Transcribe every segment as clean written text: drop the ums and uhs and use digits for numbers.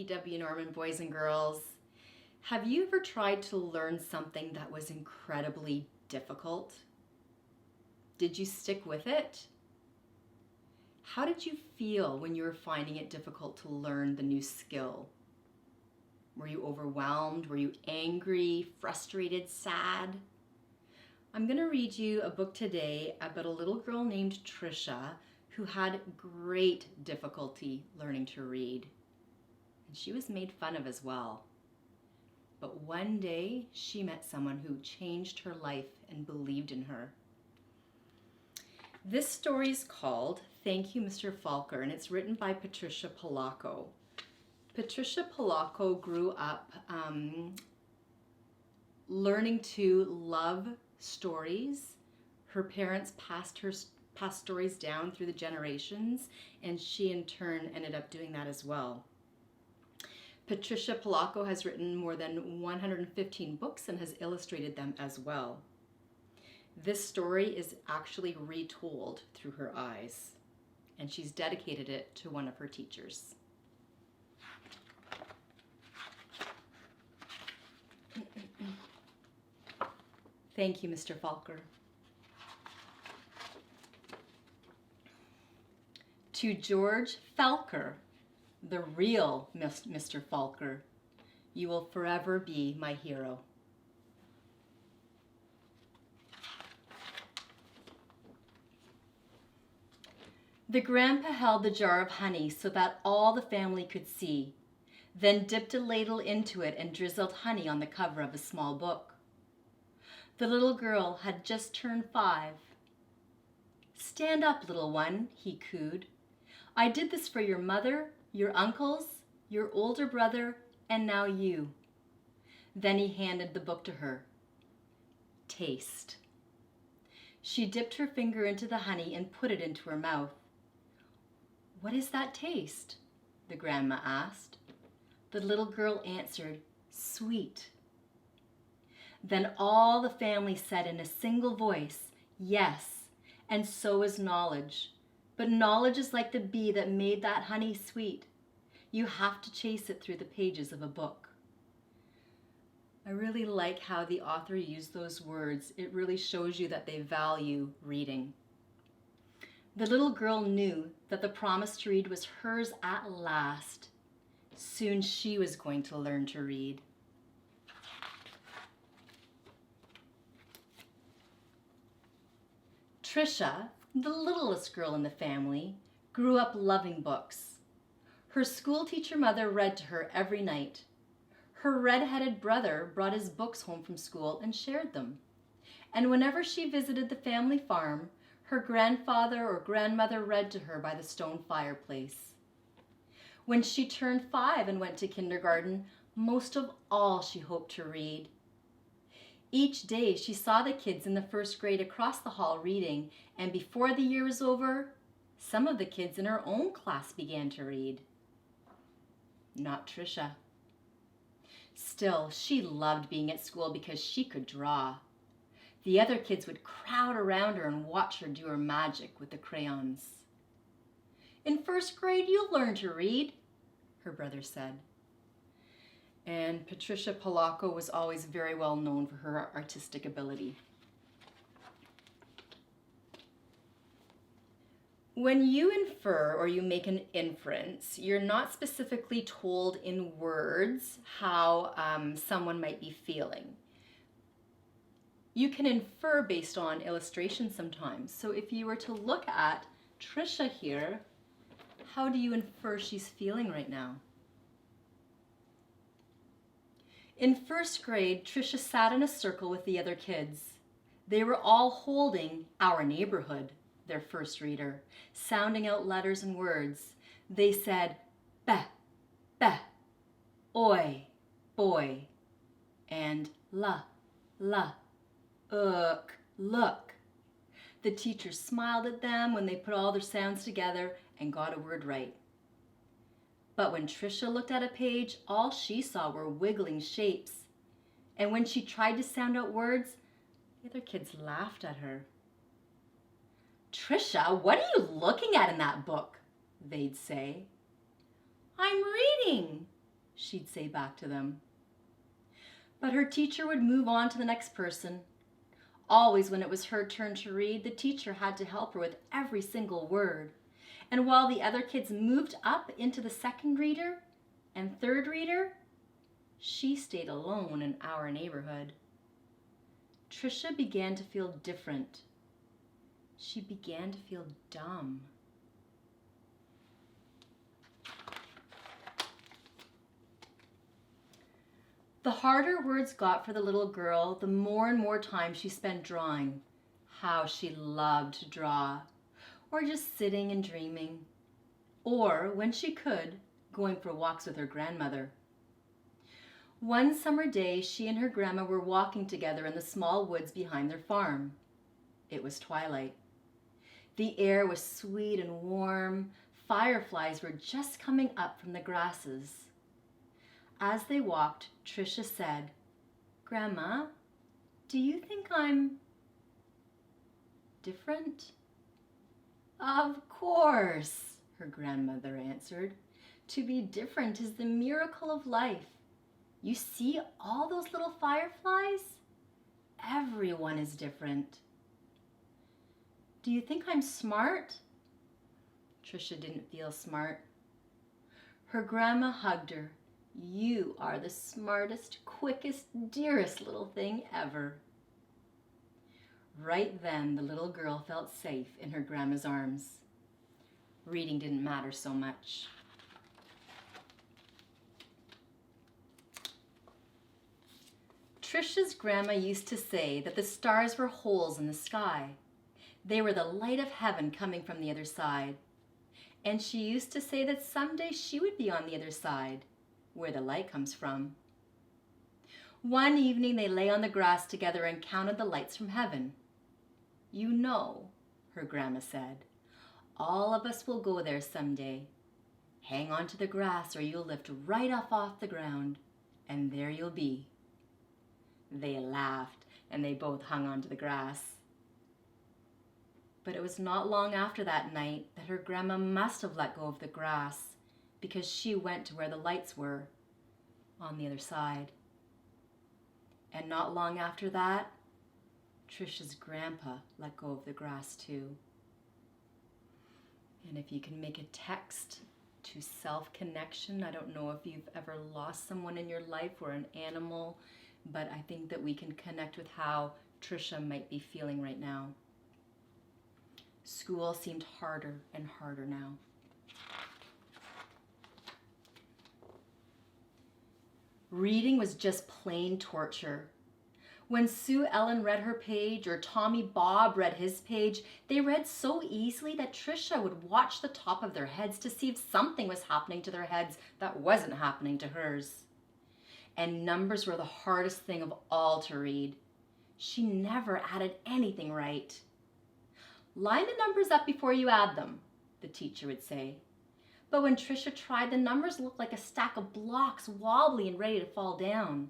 W. Norman boys and girls. Have you ever tried to learn something that was incredibly difficult? Did you stick with it? How did you feel when you were finding it difficult to learn the new skill? Were you overwhelmed? Were you angry, frustrated, sad? I'm going to read you a book today about a little girl named Trisha who had great difficulty learning to read. And she was made fun of as well. But one day she met someone who changed her life and believed in her. This story is called Thank You, Mr. Falker, and it's written by Trisha. Trisha grew up learning to love stories. Her parents passed stories down through the generations, and she in turn ended up doing that as well. Trisha has written more than 115 books and has illustrated them as well. This story is actually retold through her eyes, and she's dedicated it to one of her teachers. Thank you, Mr. Falker. To George Falker, the real Mr. Falker, you will forever be my hero. The grandpa held the jar of honey so that all the family could see, then dipped a ladle into it and drizzled honey on the cover of a small book. The little girl had just turned 5. "Stand up, little one," he cooed. "I did this for your mother, your uncles, your older brother, and now you." Then he handed the book to her. "Taste." She dipped her finger into the honey and put it into her mouth. "What is that taste?" the grandma asked. The little girl answered, "Sweet." Then all the family said in a single voice, "Yes, and so is knowledge. But knowledge is like the bee that made that honey sweet. You have to chase it through the pages of a book." I really like how the author used those words. It really shows you that they value reading. The little girl knew that the promise to read was hers at last. Soon she was going to learn to read. Trisha, the littlest girl in the family, grew up loving books. Her school teacher mother read to her every night. Her red-headed brother brought his books home from school and shared them. And whenever she visited the family farm, her grandfather or grandmother read to her by the stone fireplace. When she turned 5 and went to kindergarten, most of all she hoped to read. Each day she saw the kids in the 1st grade across the hall reading, and before the year was over, some of the kids in her own class began to read. Not Trisha. Still, she loved being at school because she could draw. The other kids would crowd around her and watch her do her magic with the crayons. "In 1st grade, you'll learn to read," her brother said. And Trisha was always very well known for her artistic ability. When you infer or you make an inference, you're not specifically told in words how someone might be feeling. You can infer based on illustration sometimes. So if you were to look at Trisha here, how do you infer she's feeling right now? In 1st grade, Trisha sat in a circle with the other kids. They were all holding Our Neighborhood, their first reader, sounding out letters and words. They said, "Be, be," "Oi, boy," and "La, la," look. The teacher smiled at them when they put all their sounds together and got a word right. But when Trisha looked at a page, all she saw were wiggling shapes. And when she tried to sound out words, the other kids laughed at her. "Trisha, what are you looking at in that book?" they'd say. "I'm reading," she'd say back to them. But her teacher would move on to the next person. Always when it was her turn to read, the teacher had to help her with every single word. And while the other kids moved up into the second reader and third reader, she stayed alone in our neighborhood. Trisha began to feel different. She began to feel dumb. The harder words got for the little girl, the more and more time she spent drawing. How she loved to draw, or just sitting and dreaming, or, when she could, going for walks with her grandmother. One summer day, she and her grandma were walking together in the small woods behind their farm. It was twilight. The air was sweet and warm. Fireflies were just coming up from the grasses. As they walked, Trisha said, "Grandma, do you think I'm different?" "Of course," her grandmother answered. "To be different is the miracle of life. You see all those little fireflies? Everyone is different." "Do you think I'm smart?" Trisha didn't feel smart. Her grandma hugged her. "You are the smartest, quickest, dearest little thing ever." Right then, the little girl felt safe in her grandma's arms. Reading didn't matter so much. Trisha's grandma used to say that the stars were holes in the sky. They were the light of heaven coming from the other side. And she used to say that someday she would be on the other side, where the light comes from. One evening they lay on the grass together and counted the lights from heaven. "You know," her grandma said, "all of us will go there someday. Hang on to the grass or you'll lift right off the ground, and there you'll be." They laughed and they both hung onto the grass. But it was not long after that night that her grandma must have let go of the grass, because she went to where the lights were, on the other side. And not long after that, Trisha's grandpa let go of the grass too. And if you can make a text to self-connection, I don't know if you've ever lost someone in your life or an animal, but I think that we can connect with how Trisha might be feeling right now. School seemed harder and harder now. Reading was just plain torture. When Sue Ellen read her page or Tommy Bob read his page, they read so easily that Trisha would watch the top of their heads to see if something was happening to their heads that wasn't happening to hers. And numbers were the hardest thing of all to read. She never added anything right. "Line the numbers up before you add them," the teacher would say. But when Trisha tried, the numbers looked like a stack of blocks, wobbly and ready to fall down.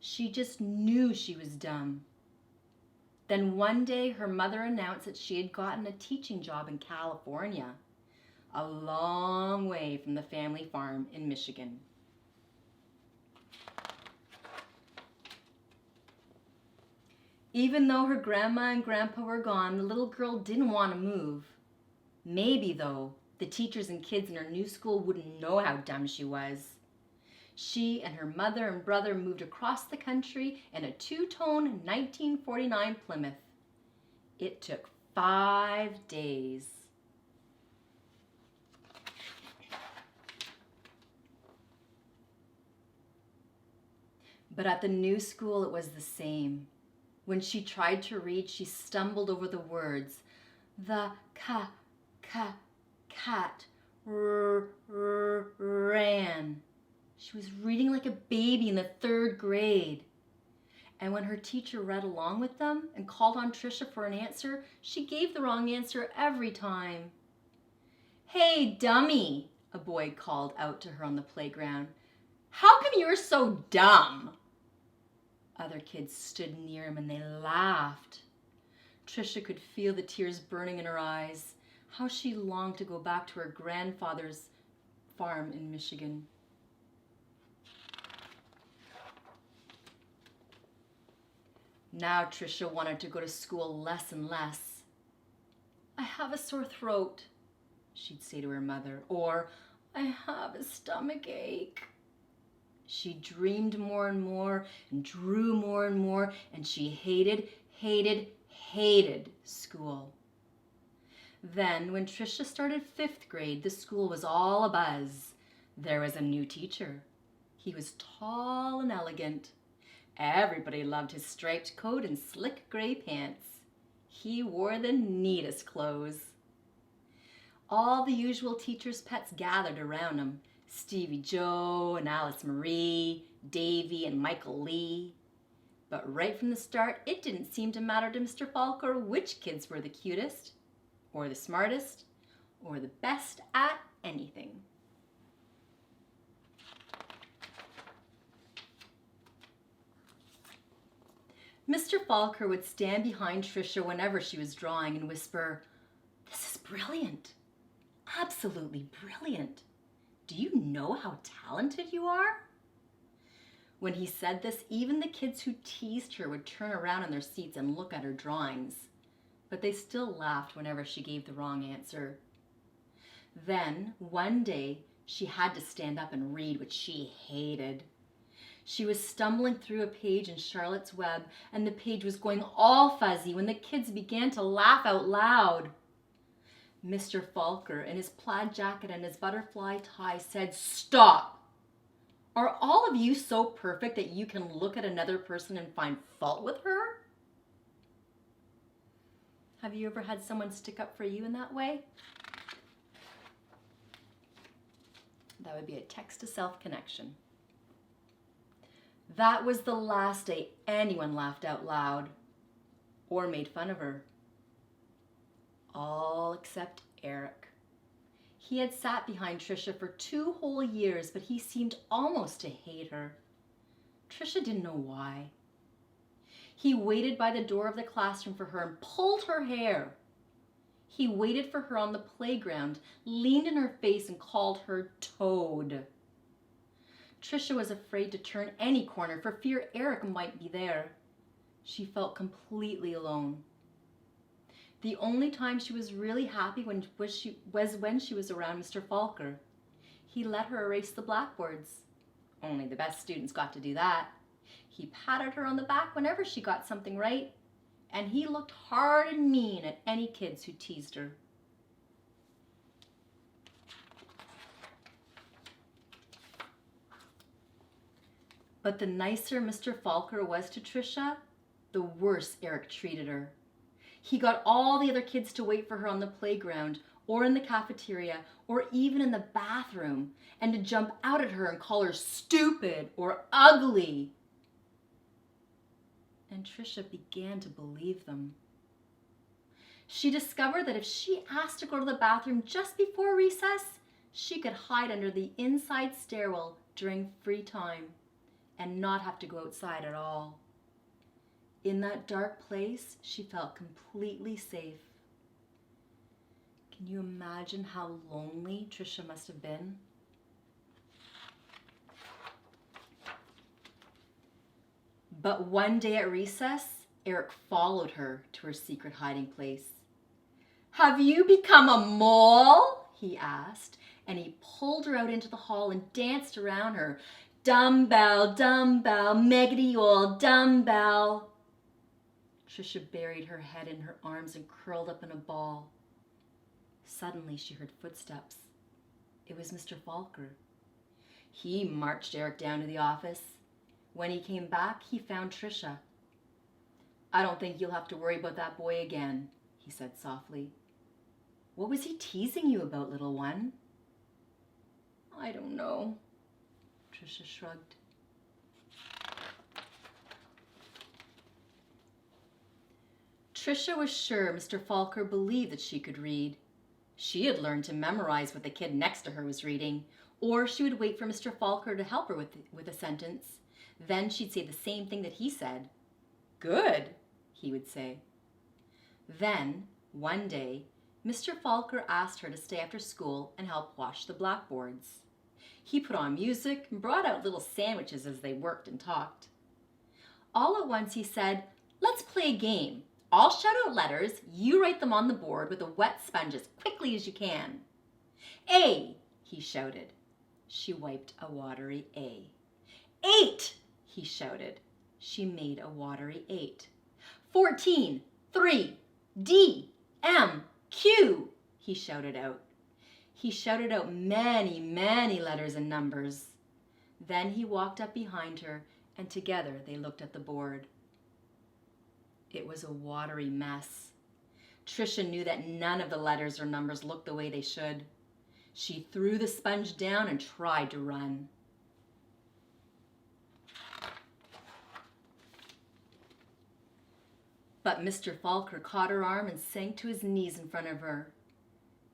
She just knew she was dumb. Then one day her mother announced that she had gotten a teaching job in California, a long way from the family farm in Michigan. Even though her grandma and grandpa were gone, the little girl didn't want to move. Maybe, though, the teachers and kids in her new school wouldn't know how dumb she was. She and her mother and brother moved across the country in a two-tone 1949 Plymouth. It took 5 days. But at the new school, it was the same. When she tried to read, she stumbled over the words. The cat ran. She was reading like a baby in the 3rd grade. And when her teacher read along with them and called on Trisha for an answer, she gave the wrong answer every time. "Hey, dummy," a boy called out to her on the playground. "How come you're so dumb?" Other kids stood near him and they laughed. Trisha could feel the tears burning in her eyes. How she longed to go back to her grandfather's farm in Michigan. Now Trisha wanted to go to school less and less. "I have a sore throat," she'd say to her mother, or "I have a stomach ache." She dreamed more and more and drew more and more, and she hated, hated, hated school. Then, when Trisha started 5th grade, the school was all abuzz. There was a new teacher. He was tall and elegant. Everybody loved his striped coat and slick gray pants. He wore the neatest clothes. All the usual teachers' pets gathered around him. Stevie Joe and Alice Marie, Davy and Michael Lee. But right from the start, it didn't seem to matter to Mr. Falker which kids were the cutest, or the smartest, or the best at anything. Mr. Falker would stand behind Trisha whenever she was drawing and whisper, "This is brilliant, absolutely brilliant. Do you know how talented you are?" When he said this, even the kids who teased her would turn around in their seats and look at her drawings. But they still laughed whenever she gave the wrong answer. Then, one day, she had to stand up and read, which she hated. She was stumbling through a page in Charlotte's Web, and the page was going all fuzzy when the kids began to laugh out loud. Mr. Falker, in his plaid jacket and his butterfly tie, said, "Stop! Are all of you so perfect that you can look at another person and find fault with her?" Have you ever had someone stick up for you in that way? That would be a text-to-self connection. That was the last day anyone laughed out loud or made fun of her. All except Eric. He had sat behind Trisha for 2 whole years, but he seemed almost to hate her. Trisha didn't know why. He waited by the door of the classroom for her and pulled her hair. He waited for her on the playground, leaned in her face and called her Toad. Trisha was afraid to turn any corner for fear Eric might be there. She felt completely alone. The only time she was really happy was when she was around Mr. Falker. He let her erase the blackboards. Only the best students got to do that. He patted her on the back whenever she got something right, and he looked hard and mean at any kids who teased her. But the nicer Mr. Falker was to Trisha, the worse Eric treated her. He got all the other kids to wait for her on the playground, or in the cafeteria, or even in the bathroom, and to jump out at her and call her stupid or ugly. And Trisha began to believe them. She discovered that if she asked to go to the bathroom just before recess, she could hide under the inside stairwell during free time and not have to go outside at all. In that dark place, she felt completely safe. Can you imagine how lonely Trisha must have been? But one day at recess, Eric followed her to her secret hiding place. "Have you become a mole?" he asked, and he pulled her out into the hall and danced around her. "Dumbbell, dumbbell, meggedy old dumbbell." Trisha buried her head in her arms and curled up in a ball. Suddenly she heard footsteps. It was Mr. Falker. He marched Eric down to the office. When he came back, he found Trisha. "I don't think you'll have to worry about that boy again," he said softly. "What was he teasing you about, little one?" "I don't know," Trisha shrugged. Trisha was sure Mr. Falker believed that she could read. She had learned to memorize what the kid next to her was reading, or she would wait for Mr. Falker to help her with a sentence. Then she'd say the same thing that he said. "Good," he would say. Then, one day, Mr. Falker asked her to stay after school and help wash the blackboards. He put on music and brought out little sandwiches as they worked and talked. All at once he said, play a game. I'll shout out letters. You write them on the board with a wet sponge as quickly as you can. A, he shouted. She wiped a watery A. 8, he shouted. She made a watery 8. 14, 3, D, M, Q, he shouted out. He shouted out many, many letters and numbers. Then he walked up behind her, and together they looked at the board. It was a watery mess. Trisha knew that none of the letters or numbers looked the way they should. She threw the sponge down and tried to run. But Mr. Falker caught her arm and sank to his knees in front of her.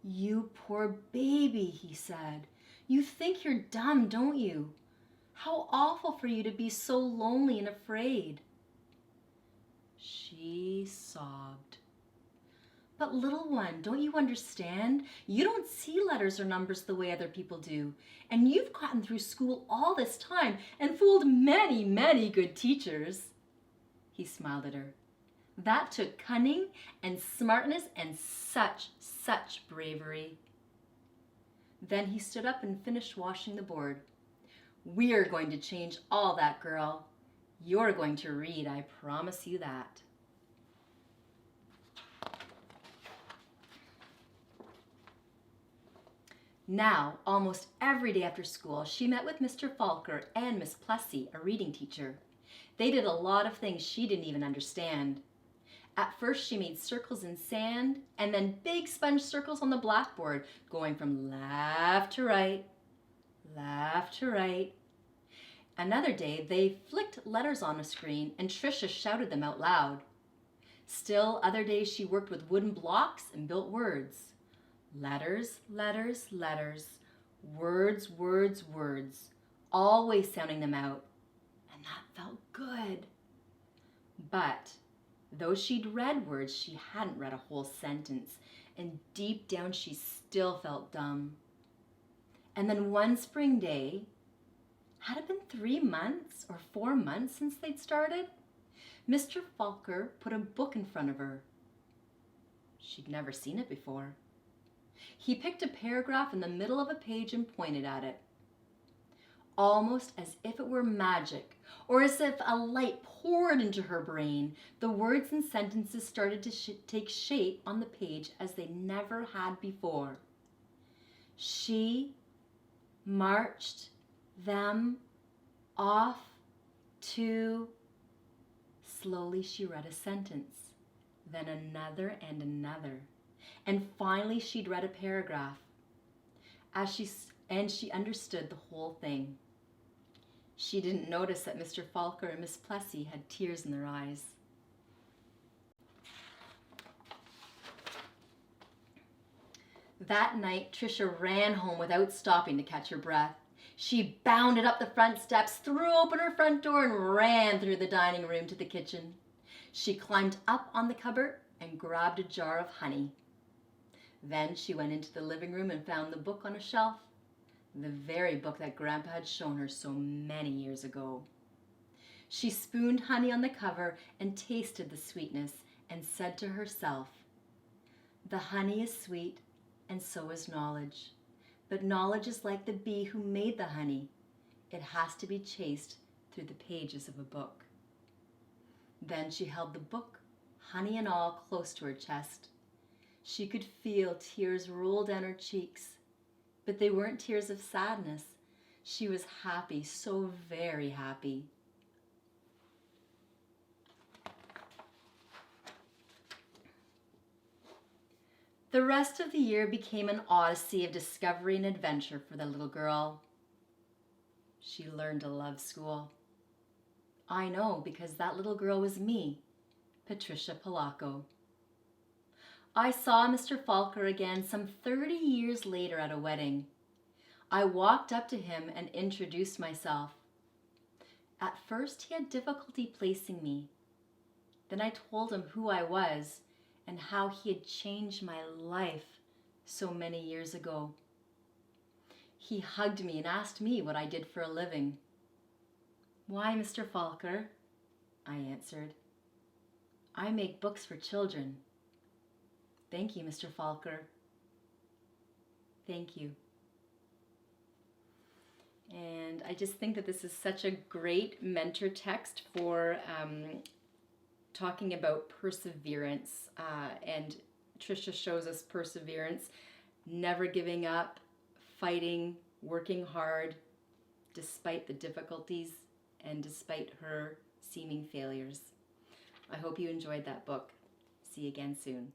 "You poor baby," he said. "You think you're dumb, don't you? How awful for you to be so lonely and afraid." She sobbed. "But little one, don't you understand? You don't see letters or numbers the way other people do. And you've gotten through school all this time and fooled many, many good teachers." He smiled at her. "That took cunning and smartness and such bravery." Then he stood up and finished washing the board. "We're going to change all that, girl. You're going to read, I promise you that." Now, almost every day after school, she met with Mr. Falker and Miss Plessy, a reading teacher. They did a lot of things she didn't even understand. At first, she made circles in sand and then big sponge circles on the blackboard, going from left to right, left to right. Another day, they flicked letters on a screen and Trisha shouted them out loud. Still, other days she worked with wooden blocks and built words. Letters, letters, letters, words, words, words, always sounding them out. And that felt good. But though she'd read words, she hadn't read a whole sentence, and deep down she still felt dumb. And then one spring day, had it been 3 months or 4 months since they'd started? Mr. Falker put a book in front of her. She'd never seen it before. He picked a paragraph in the middle of a page and pointed at it. Almost as if it were magic, or as if a light poured into her brain, the words and sentences started to take shape on the page as they never had before. She marched them off to... Slowly she read a sentence, then another and another, and finally she'd read a paragraph. She understood the whole thing. She didn't notice that Mr. Falker and Miss Plessy had tears in their eyes. That night, Trisha ran home without stopping to catch her breath. She bounded up the front steps, threw open her front door, and ran through the dining room to the kitchen. She climbed up on the cupboard and grabbed a jar of honey. Then she went into the living room and found the book on a shelf, the very book that Grandpa had shown her so many years ago. She spooned honey on the cover and tasted the sweetness and said to herself, "The honey is sweet, and so is knowledge. But knowledge is like the bee who made the honey. It has to be chased through the pages of a book." Then she held the book, honey and all, close to her chest. She could feel tears roll down her cheeks, but they weren't tears of sadness. She was happy, so very happy. The rest of the year became an odyssey of discovery and adventure for the little girl. She learned to love school. I know, because that little girl was me, Patricia Polacco. I saw Mr. Falker again some 30 years later at a wedding. I walked up to him and introduced myself. At first, he had difficulty placing me. Then I told him who I was and how he had changed my life so many years ago. He hugged me and asked me what I did for a living. "Why, Mr. Falker?" I answered. I make books for children. Thank you, Mr. Falker. Thank you. And I just think that this is such a great mentor text for talking about perseverance. And Trisha shows us perseverance, never giving up, fighting, working hard, despite the difficulties and despite her seeming failures. I hope you enjoyed that book. See you again soon.